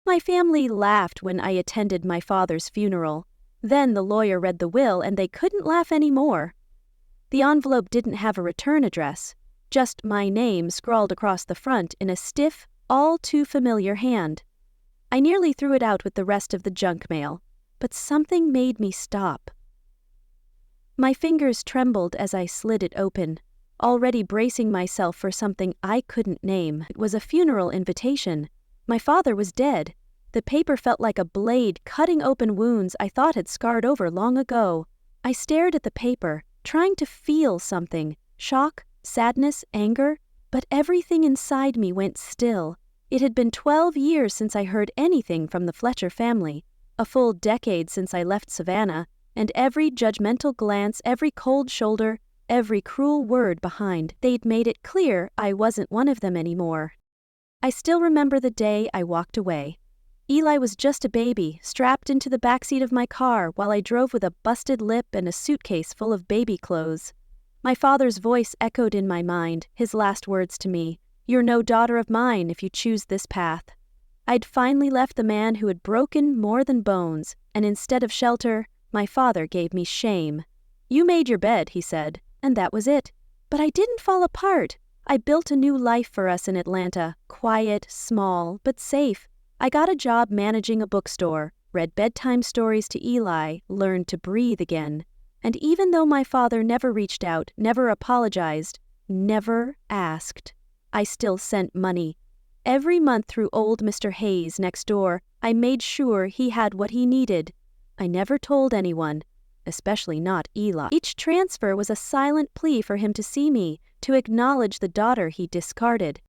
My family laughed when I attended my father's funeral. Then the lawyer read the will and they couldn't laugh anymore. The envelope didn't have a return address, just my name scrawled across the front in a stiff, all too familiar hand. I nearly threw it out with the rest of the junk mail, but something made me stop. My fingers trembled as I slid it open, already bracing myself for something I couldn't name. It was a funeral invitation. My father was dead. The paper felt like a blade cutting open wounds I thought had scarred over long ago. I stared at the paper, trying to feel something, shock, sadness, anger, but everything inside me went still. It had been 12 years since I heard anything from the Fletcher family, a full decade since I left Savannah, and every judgmental glance, every cold shoulder, every cruel word behind, they'd made it clear I wasn't one of them anymore. I still remember the day I walked away. Eli was just a baby, strapped into the backseat of my car while I drove with a busted lip and a suitcase full of baby clothes. My father's voice echoed in my mind, his last words to me, "You're no daughter of mine if you choose this path." I'd finally left the man who had broken more than bones, and instead of shelter, my father gave me shame. "You made your bed," he said, and that was it. But I didn't fall apart. I built a new life for us in Atlanta, quiet, small, but safe. I got a job managing a bookstore, read bedtime stories to Eli, learned to breathe again. And even though my father never reached out, never apologized, never asked, I still sent money. Every month through old Mr. Hayes next door, I made sure he had what he needed. I never told anyone, especially not Eli. Each transfer was a silent plea for him to see me, to acknowledge the daughter he discarded.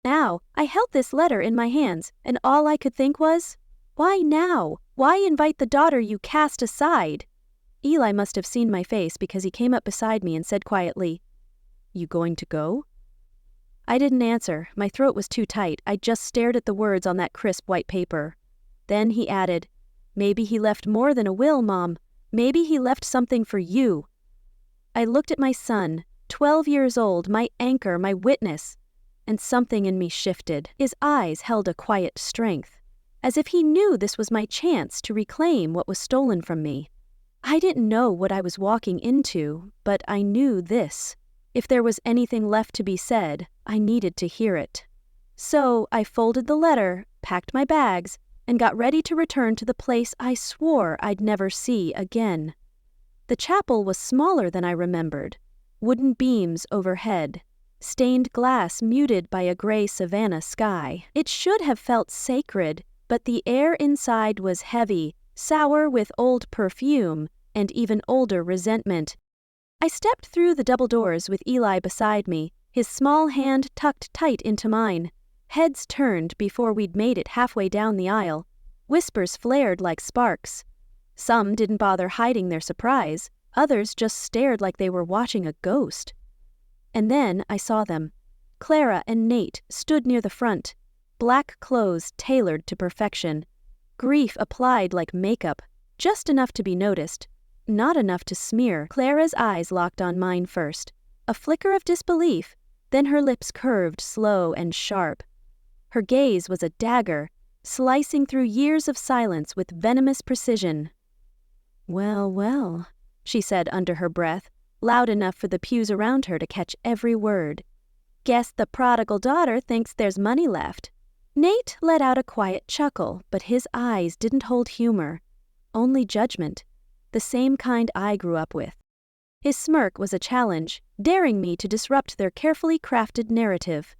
Now, I held this letter in my hands, and all I could think was, why now? Why invite the daughter you cast aside? Eli must have seen my face because he came up beside me and said quietly, "You going to go?" I didn't answer. My throat was too tight. I just stared at the words on that crisp white paper. Then he added, "Maybe he left more than a will, Mom. Maybe he left something for you." I looked at my son, 12 years old, my anchor, my witness, and something in me shifted. His eyes held a quiet strength, as if he knew this was my chance to reclaim what was stolen from me. I didn't know what I was walking into, but I knew this. If there was anything left to be said, I needed to hear it. So I folded the letter, packed my bags, and got ready to return to the place I swore I'd never see again. The chapel was smaller than I remembered. Wooden beams overhead, stained glass muted by a gray Savannah sky. It should have felt sacred, but the air inside was heavy, sour with old perfume, and even older resentment. I stepped through the double doors with Eli beside me, his small hand tucked tight into mine. Heads turned before we'd made it halfway down the aisle. Whispers flared like sparks. Some didn't bother hiding their surprise, others just stared like they were watching a ghost. And then I saw them. Clara and Nate stood near the front, black clothes tailored to perfection. Grief applied like makeup, just enough to be noticed, not enough to smear. Clara's eyes locked on mine first. A flicker of disbelief, then her lips curved slow and sharp. Her gaze was a dagger, slicing through years of silence with venomous precision. "Well, well," she said under her breath, loud enough for the pews around her to catch every word. "Guess the prodigal daughter thinks there's money left." Nate let out a quiet chuckle, but his eyes didn't hold humor, only judgment, the same kind I grew up with. His smirk was a challenge, daring me to disrupt their carefully crafted narrative.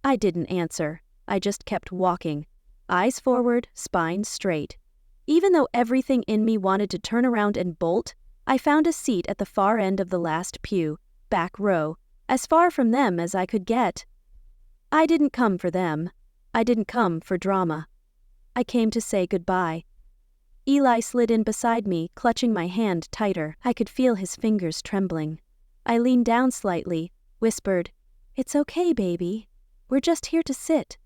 I didn't answer. I just kept walking, eyes forward, spine straight. Even though everything in me wanted to turn around and bolt, I found a seat at the far end of the last pew, back row, as far from them as I could get. I didn't come for them. I didn't come for drama. I came to say goodbye. Eli slid in beside me, clutching my hand tighter. I could feel his fingers trembling. I leaned down slightly, whispered, "It's okay, baby. We're just here to sit."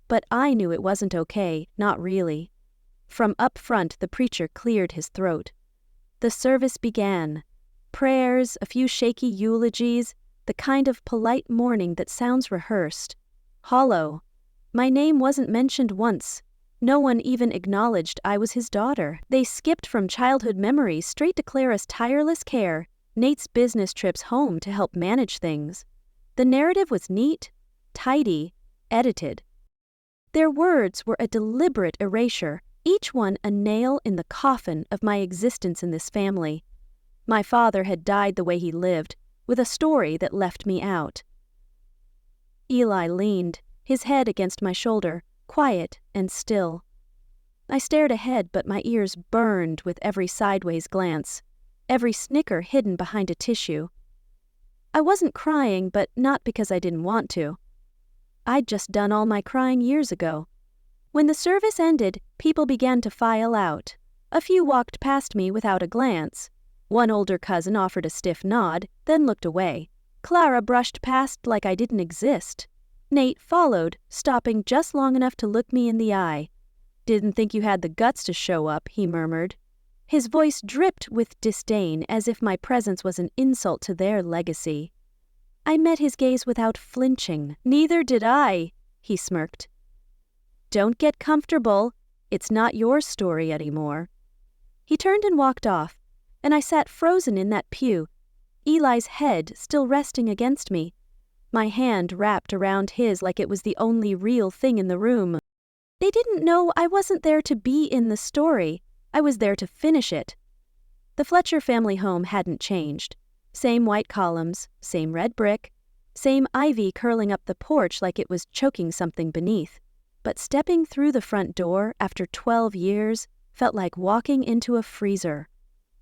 But I knew it wasn't okay, not really. From up front, the preacher cleared his throat. The service began. Prayers, a few shaky eulogies, the kind of polite mourning that sounds rehearsed. Hollow. My name wasn't mentioned once. No one even acknowledged I was his daughter. They skipped from childhood memories straight to Clara's tireless care, Nate's business trips home to help manage things. The narrative was neat, tidy, edited. Their words were a deliberate erasure, each one a nail in the coffin of my existence in this family. My father had died the way he lived, with a story that left me out. Eli leaned, his head against my shoulder, quiet and still. I stared ahead, but my ears burned with every sideways glance, every snicker hidden behind a tissue. I wasn't crying, but not because I didn't want to. I'd just done all my crying years ago. When the service ended, people began to file out. A few walked past me without a glance. One older cousin offered a stiff nod, then looked away. Clara brushed past like I didn't exist. Nate followed, stopping just long enough to look me in the eye. "Didn't think you had the guts to show up," he murmured. His voice dripped with disdain, as if my presence was an insult to their legacy. I met his gaze without flinching. "Neither did I," he smirked. "Don't get comfortable. It's not your story anymore." He turned and walked off, and I sat frozen in that pew, Eli's head still resting against me, my hand wrapped around his like it was the only real thing in the room. They didn't know I wasn't there to be in the story. I was there to finish it. The Fletcher family home hadn't changed. Same white columns, same red brick, same ivy curling up the porch like it was choking something beneath. But stepping through the front door after 12 years felt like walking into a freezer.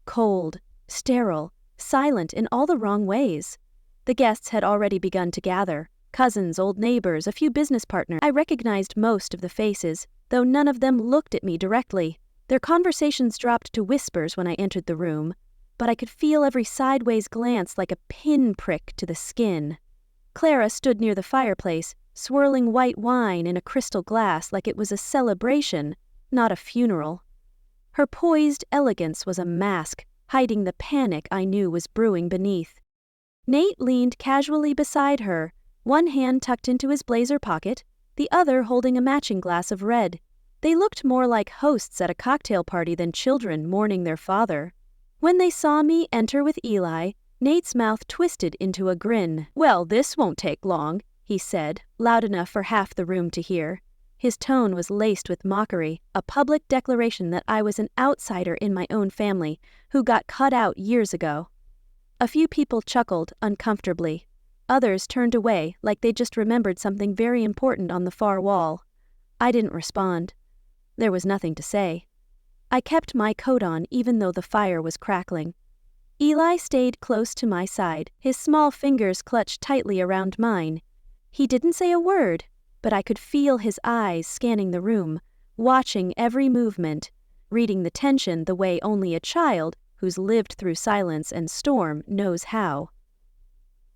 Cold, sterile, silent in all the wrong ways. The guests had already begun to gather. Cousins, old neighbors, a few business partners. I recognized most of the faces, though none of them looked at me directly. Their conversations dropped to whispers when I entered the room, but I could feel every sideways glance like a pin prick to the skin. Clara stood near the fireplace, swirling white wine in a crystal glass like it was a celebration, not a funeral. Her poised elegance was a mask, hiding the panic I knew was brewing beneath. Nate leaned casually beside her, one hand tucked into his blazer pocket, the other holding a matching glass of red. They looked more like hosts at a cocktail party than children mourning their father. When they saw me enter with Eli, Nate's mouth twisted into a grin. "Well, this won't take long," he said, loud enough for half the room to hear. His tone was laced with mockery, a public declaration that I was an outsider in my own family who got cut out years ago. A few people chuckled uncomfortably. Others turned away like they just remembered something very important on the far wall. I didn't respond. There was nothing to say. I kept my coat on even though the fire was crackling. Eli stayed close to my side, his small fingers clutched tightly around mine. He didn't say a word, but I could feel his eyes scanning the room, watching every movement, reading the tension the way only a child who's lived through silence and storm knows how.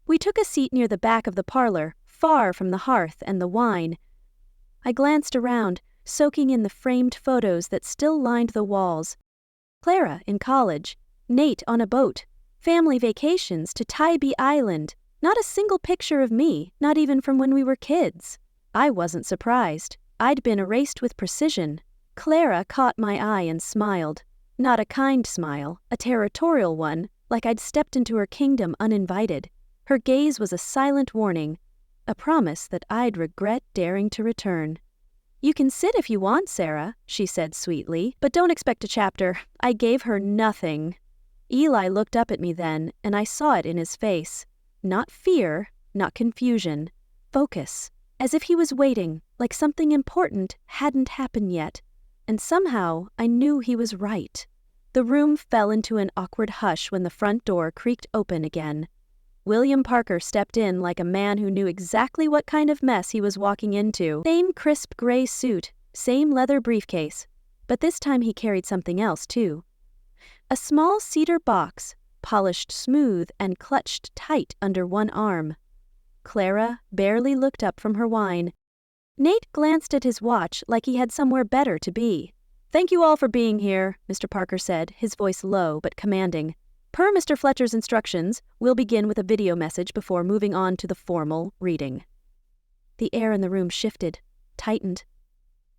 We took a seat near the back of the parlor, far from the hearth and the wine. I glanced around, soaking in the framed photos that still lined the walls. Clara in college, Nate on a boat, family vacations to Tybee Island. Not a single picture of me, not even from when we were kids. I wasn't surprised. I'd been erased with precision. Clara caught my eye and smiled. Not a kind smile, a territorial one, like I'd stepped into her kingdom uninvited. Her gaze was a silent warning, a promise that I'd regret daring to return. "You can sit if you want, Sarah," she said sweetly, "but don't expect a chapter. I gave her nothing." Eli looked up at me then, and I saw it in his face. Not fear, not confusion. Focus. As if he was waiting, like something important hadn't happened yet. And somehow I knew he was right. The room fell into an awkward hush when the front door creaked open again. William Parker stepped in like a man who knew exactly what kind of mess he was walking into. Same crisp gray suit, same leather briefcase, but this time he carried something else too. A small cedar box, polished smooth and clutched tight under one arm. Clara barely looked up from her wine. Nate glanced at his watch like he had somewhere better to be. "Thank you all for being here," Mr. Parker said, his voice low but commanding. "Per Mr. Fletcher's instructions, we'll begin with a video message before moving on to the formal reading." The air in the room shifted, tightened.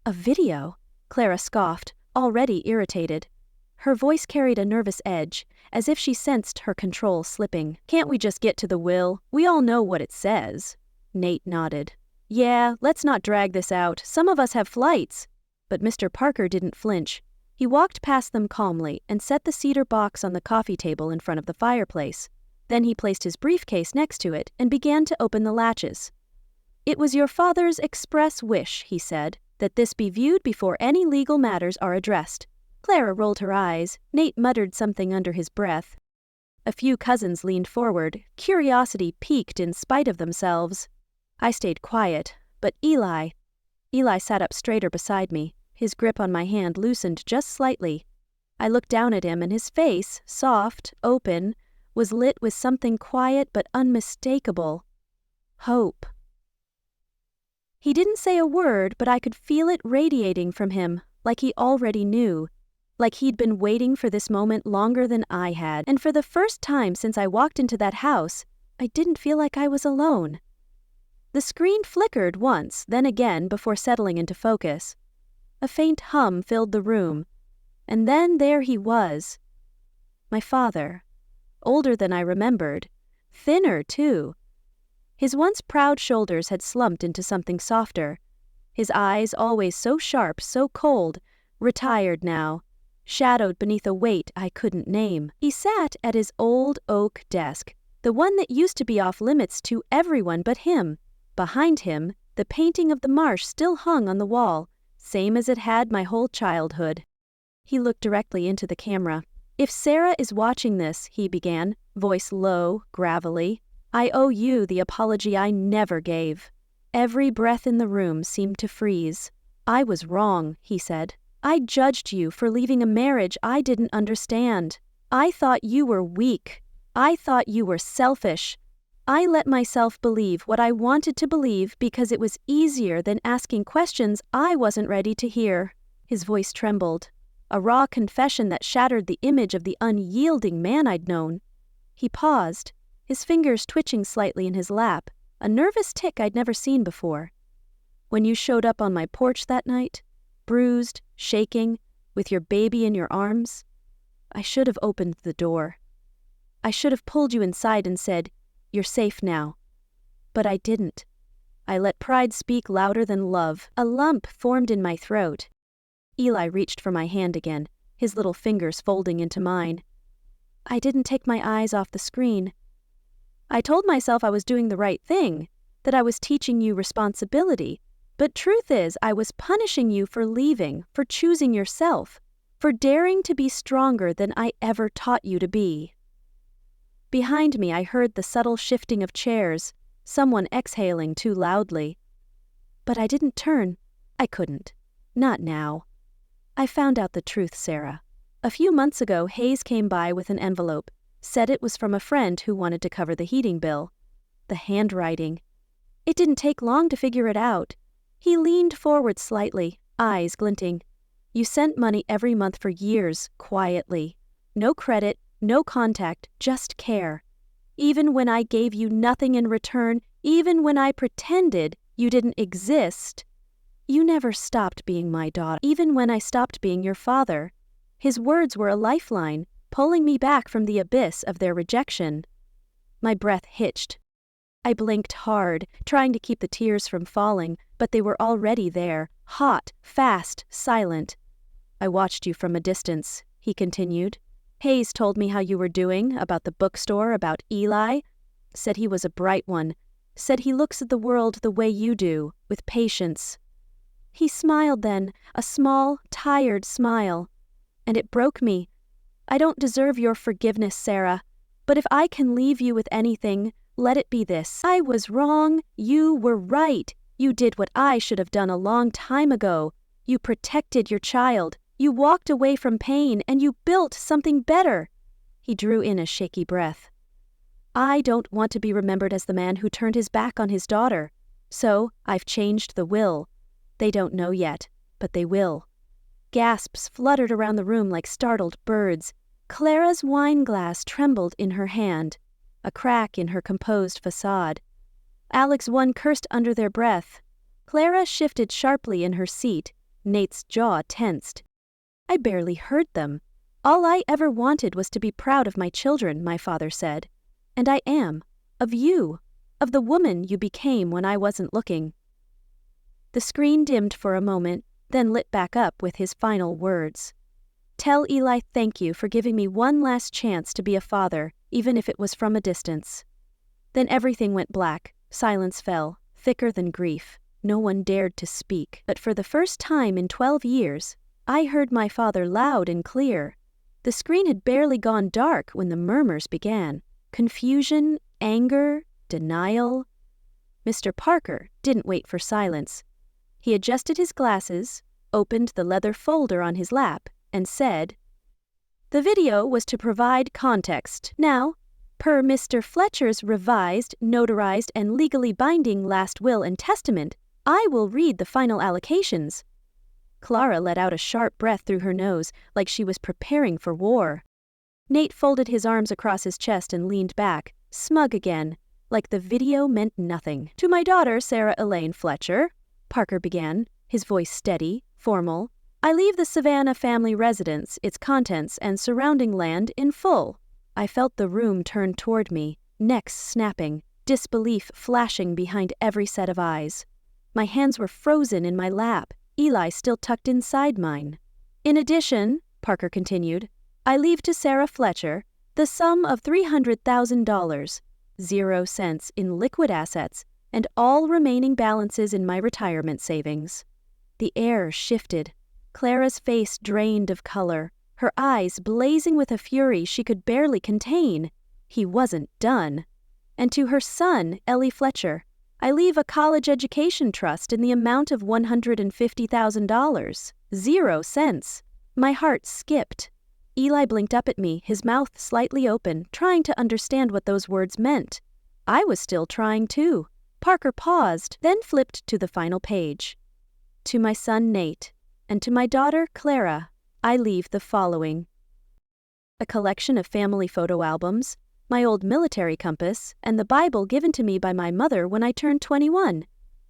A video? Clara scoffed, already irritated. Her voice carried a nervous edge, as if she sensed her control slipping. "Can't we just get to the will? We all know what it says." Nate nodded. "Yeah, let's not drag this out. Some of us have flights." But Mr. Parker didn't flinch. He walked past them calmly and set the cedar box on the coffee table in front of the fireplace. Then he placed his briefcase next to it and began to open the latches. "It was your father's express wish," he said, "that this be viewed before any legal matters are addressed." Clara rolled her eyes. Nate muttered something under his breath. A few cousins leaned forward, curiosity piqued in spite of themselves. I stayed quiet, but Eli sat up straighter beside me. His grip on my hand loosened just slightly. I looked down at him and his face, soft, open, was lit with something quiet but unmistakable. Hope. He didn't say a word, but I could feel it radiating from him, like he already knew. Like he'd been waiting for this moment longer than I had, and for the first time since I walked into that house, I didn't feel like I was alone. The screen flickered once, then again before settling into focus. A faint hum filled the room, and then there he was. My father. Older than I remembered. Thinner, too. His once proud shoulders had slumped into something softer. His eyes, always so sharp, so cold, retired now, shadowed beneath a weight I couldn't name. He sat at his old oak desk, the one that used to be off limits to everyone but him. Behind him, the painting of the marsh still hung on the wall, same as it had my whole childhood. He looked directly into the camera. "If Sarah is watching this," he began, voice low, gravelly, "I owe you the apology I never gave." Every breath in the room seemed to freeze. "I was wrong," he said. "I judged you for leaving a marriage I didn't understand. I thought you were weak. I thought you were selfish. I let myself believe what I wanted to believe because it was easier than asking questions I wasn't ready to hear." His voice trembled, a raw confession that shattered the image of the unyielding man I'd known. He paused, his fingers twitching slightly in his lap, a nervous tick I'd never seen before. "When you showed up on my porch that night, bruised, shaking, with your baby in your arms, I should have opened the door. I should have pulled you inside and said, 'You're safe now.' But I didn't. I let pride speak louder than love. A lump formed in my throat." Eli reached for my hand again, his little fingers folding into mine. "I didn't take my eyes off the screen. I told myself I was doing the right thing, that I was teaching you responsibility, but truth is I was punishing you for leaving, for choosing yourself, for daring to be stronger than I ever taught you to be." Behind me I heard the subtle shifting of chairs, someone exhaling too loudly. But I didn't turn. I couldn't. Not now. I found out the truth, Sarah. A few months ago, Hayes came by with an envelope, said it was from a friend who wanted to cover the heating bill. The handwriting. It didn't take long to figure it out. He leaned forward slightly, eyes glinting. "You sent money every month for years, quietly. No credit, no contact, just care. Even when I gave you nothing in return, even when I pretended you didn't exist, you never stopped being my daughter. Even when I stopped being your father." His words were a lifeline, pulling me back from the abyss of their rejection. My breath hitched. I blinked hard, trying to keep the tears from falling, but they were already there, hot, fast, silent. "I watched you from a distance," he continued. "Hayes told me how you were doing, about the bookstore, about Eli. Said he was a bright one. Said he looks at the world the way you do, with patience." He smiled then, a small, tired smile. And it broke me. "I don't deserve your forgiveness, Sarah, but if I can leave you with anything, let it be this. I was wrong, you were right. You did what I should have done a long time ago. You protected your child. You walked away from pain, and you built something better." He drew in a shaky breath. "I don't want to be remembered as the man who turned his back on his daughter. So I've changed the will. They don't know yet, but they will." Gasps fluttered around the room like startled birds. Clara's wine glass trembled in her hand, a crack in her composed facade. Alex one cursed under their breath. Clara shifted sharply in her seat, Nate's jaw tensed. I barely heard them. All I ever wanted was to be proud of my children, my father said. And I am. Of you. Of the woman you became when I wasn't looking. The screen dimmed for a moment, then lit back up with his final words. Tell Eli thank you for giving me one last chance to be a father, even if it was from a distance. Then everything went black. Silence fell, thicker than grief. No one dared to speak. But for the first time in 12 years, I heard my father loud and clear. The screen had barely gone dark when the murmurs began. Confusion, anger, denial. Mr. Parker didn't wait for silence. He adjusted his glasses, opened the leather folder on his lap, and said, The video was to provide context. Now, per Mr. Fletcher's revised, notarized, and legally binding last will and testament, I will read the final allocations. Clara let out a sharp breath through her nose, like she was preparing for war. Nate folded his arms across his chest and leaned back, smug again, like the video meant nothing. To my daughter, Sarah Elaine Fletcher, Parker began, his voice steady, formal, I leave the Savannah family residence, its contents, and surrounding land in full. I felt the room turn toward me, necks snapping, disbelief flashing behind every set of eyes. My hands were frozen in my lap, Eli still tucked inside mine. In addition, Parker continued, I leave to Sarah Fletcher the sum of $300,000, 0 cents in liquid assets, and all remaining balances in my retirement savings. The air shifted. Clara's face drained of color, her eyes blazing with a fury she could barely contain. He wasn't done. And to her son, Ellie Fletcher, I leave a college education trust in the amount of $150,000, 0 cents. My heart skipped. Eli blinked up at me, his mouth slightly open, trying to understand what those words meant. I was still trying too. Parker paused, then flipped to the final page. To my son Nate, and to my daughter Clara, I leave the following. A collection of family photo albums, my old military compass, and the Bible given to me by my mother when I turned 21.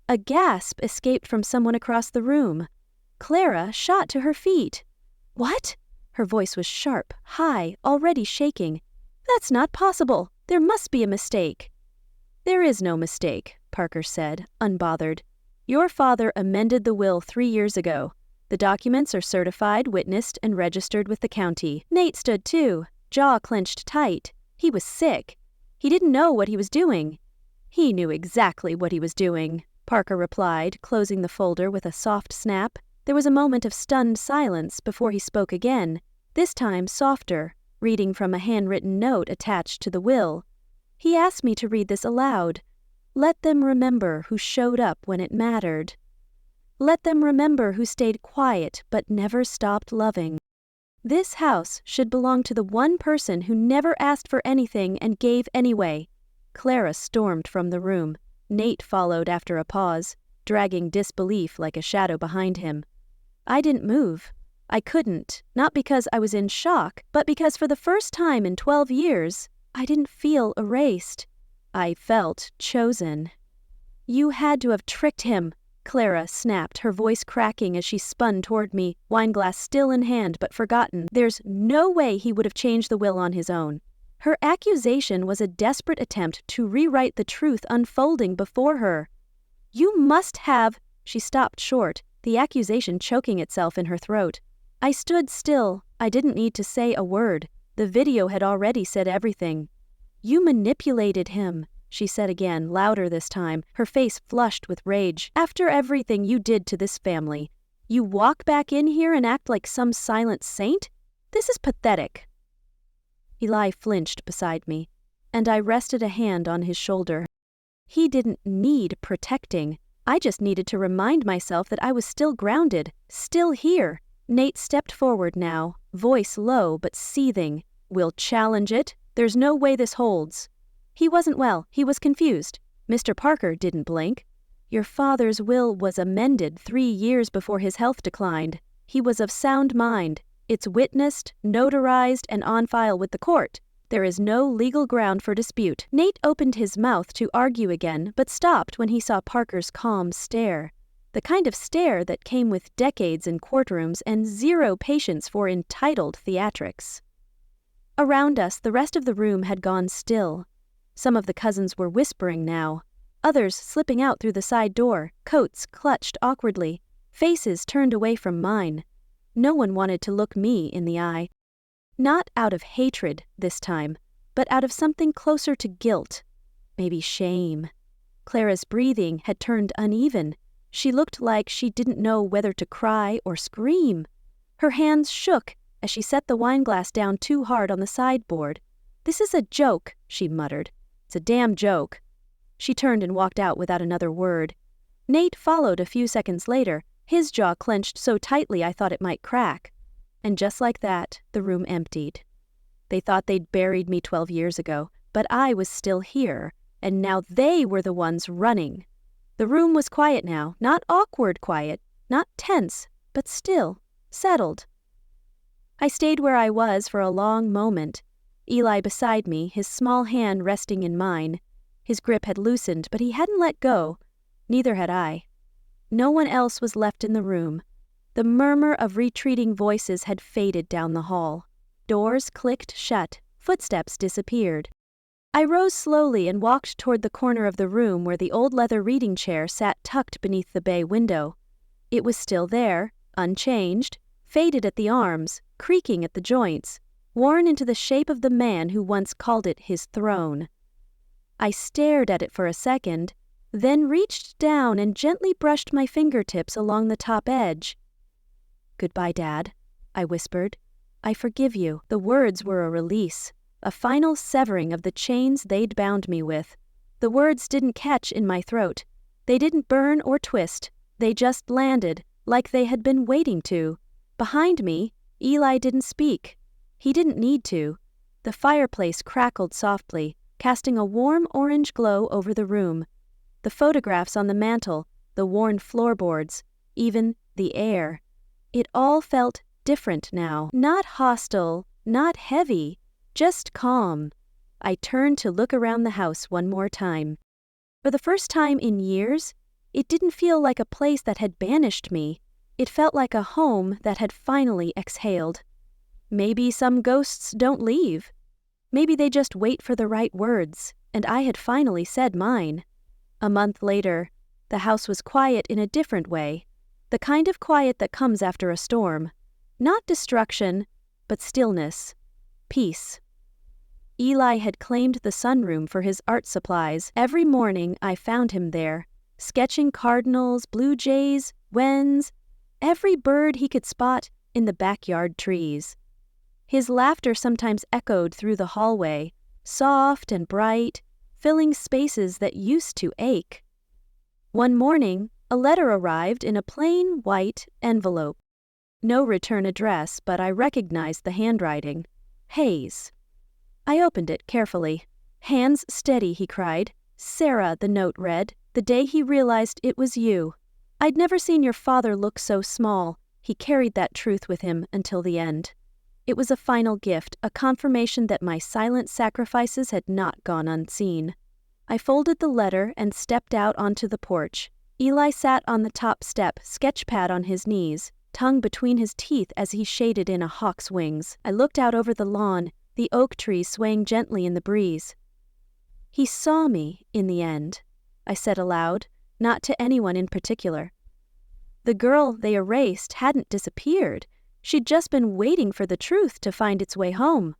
A gasp escaped from someone across the room. Clara shot to her feet. What? Her voice was sharp, high, already shaking. That's not possible. There must be a mistake. There is no mistake, Parker said, unbothered. Your father amended the will 3 years ago. The documents are certified, witnessed, and registered with the county. Nate stood too, jaw clenched tight. He was sick. He didn't know what he was doing. He knew exactly what he was doing, Parker replied, closing the folder with a soft snap. There was a moment of stunned silence before he spoke again, this time softer, reading from a handwritten note attached to the will. He asked me to read this aloud. Let them remember who showed up when it mattered. Let them remember who stayed quiet but never stopped loving. This house should belong to the one person who never asked for anything and gave anyway. Clara stormed from the room. Nate followed after a pause, dragging disbelief like a shadow behind him. I didn't move. I couldn't, not because I was in shock, but because for the first time in 12 years, I didn't feel erased. I felt chosen. You had to have tricked him, Clara snapped, her voice cracking as she spun toward me, wineglass still in hand but forgotten. There's no way he would have changed the will on his own. Her accusation was a desperate attempt to rewrite the truth unfolding before her. You must have... She stopped short, the accusation choking itself in her throat. I stood still. I didn't need to say a word. The video had already said everything. You manipulated him, she said again, louder this time, her face flushed with rage. After everything you did to this family, you walk back in here and act like some silent saint? This is pathetic. Eli flinched beside me, and I rested a hand on his shoulder. He didn't need protecting. I just needed to remind myself that I was still grounded, still here. Nate stepped forward now, voice low but seething. We'll challenge it. There's no way this holds. He wasn't well. He was confused. Mr. Parker didn't blink. Your father's will was amended 3 years before his health declined. He was of sound mind. It's witnessed, notarized, and on file with the court. There is no legal ground for dispute. Nate opened his mouth to argue again, but stopped when he saw Parker's calm stare. The kind of stare that came with decades in courtrooms and zero patience for entitled theatrics. Around us, the rest of the room had gone still. Some of the cousins were whispering now, others slipping out through the side door, coats clutched awkwardly, faces turned away from mine. No one wanted to look me in the eye. Not out of hatred this time, but out of something closer to guilt, maybe shame. Clara's breathing had turned uneven. She looked like she didn't know whether to cry or scream. Her hands shook as she set the wineglass down too hard on the sideboard. "This is a joke," she muttered. "It's a damn joke." She turned and walked out without another word. Nate followed a few seconds later, his jaw clenched so tightly I thought it might crack. And just like that, the room emptied. They thought they'd buried me 12 years ago, but I was still here, and now they were the ones running. The room was quiet now, not awkward quiet, not tense, but still, settled. I stayed where I was for a long moment. Eli beside me, his small hand resting in mine. His grip had loosened, but he hadn't let go. Neither had I. No one else was left in the room. The murmur of retreating voices had faded down the hall. Doors clicked shut, footsteps disappeared. I rose slowly and walked toward the corner of the room where the old leather reading chair sat tucked beneath the bay window. It was still there, unchanged, faded at the arms, creaking at the joints, worn into the shape of the man who once called it his throne. I stared at it for a second, then reached down and gently brushed my fingertips along the top edge. "Goodbye, Dad," I whispered. "I forgive you." The words were a release, a final severing of the chains they'd bound me with. The words didn't catch in my throat. They didn't burn or twist. They just landed, like they had been waiting to. Behind me, Eli didn't speak. He didn't need to. The fireplace crackled softly, casting a warm orange glow over the room. The photographs on the mantel, the worn floorboards, even the air. It all felt different now. Not hostile, not heavy, just calm. I turned to look around the house one more time. For the first time in years, it didn't feel like a place that had banished me. It felt like a home that had finally exhaled. Maybe some ghosts don't leave. Maybe they just wait for the right words, and I had finally said mine. A month later, the house was quiet in a different way. The kind of quiet that comes after a storm. Not destruction, but stillness. Peace. Eli had claimed the sunroom for his art supplies. Every morning I found him there, sketching cardinals, blue jays, wrens, every bird he could spot in the backyard trees. His laughter sometimes echoed through the hallway, soft and bright, filling spaces that used to ache. One morning, a letter arrived in a plain white envelope. No return address, but I recognized the handwriting. Hayes. I opened it carefully. "Hands steady," he cried. "Sarah," the note read, "the day he realized it was you. I'd never seen your father look so small. He carried that truth with him until the end." It was a final gift, a confirmation that my silent sacrifices had not gone unseen. I folded the letter and stepped out onto the porch. Eli sat on the top step, sketchpad on his knees, tongue between his teeth as he shaded in a hawk's wings. I looked out over the lawn, the oak trees swaying gently in the breeze. "He saw me, in the end," I said aloud, not to anyone in particular. The girl they erased hadn't disappeared. She'd just been waiting for the truth to find its way home.